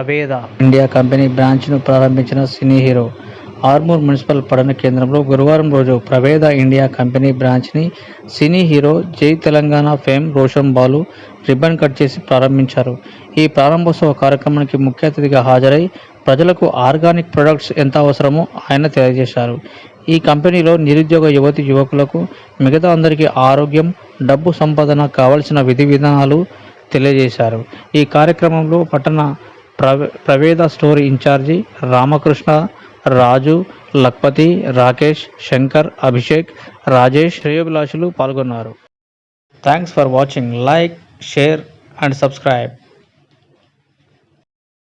ప్రవేద India company బ్రాంచ్ను ప్రారంభించిన cine hero. Armoor municipal పట్టణ కేంద్రంలో గురువారం రోజు ప్రవేద ఇండియా కంపెనీ బ్రాంచ్ని సినీ హీరో జై Telangana fame Roshan Balu ribbon cut చేసి ప్రారంభించారు. ఈ ప్రారంభోత్సవ కార్యక్రమానికి ముఖ్య అతిథిగా హాజరై ప్రజలకు ఆర్గానిక్ ప్రొడక్ట్స్ ఎంత అవసరమో ఆయన తెలియజేశారు. ఈ కంపెనీలో నిరుద్యోగ యువతి యువకులకు, మిగతా అందరికీ ఆరోగ్యం, డబ్బు సంపాదన కావలసిన విధి విధానాలు తెలియజేశారు. ఈ కార్యక్రమంలో పట్టణ ప్రవేద స్టోర్ ఇన్ఛార్జి రామకృష్ణ, రాజు, లక్పతి, రాకేష్, శంకర్, అభిషేక్, రాజేష్, శ్రేయోభిలాషులు పాల్గొన్నారు. Thanks for watching. Like, share and subscribe.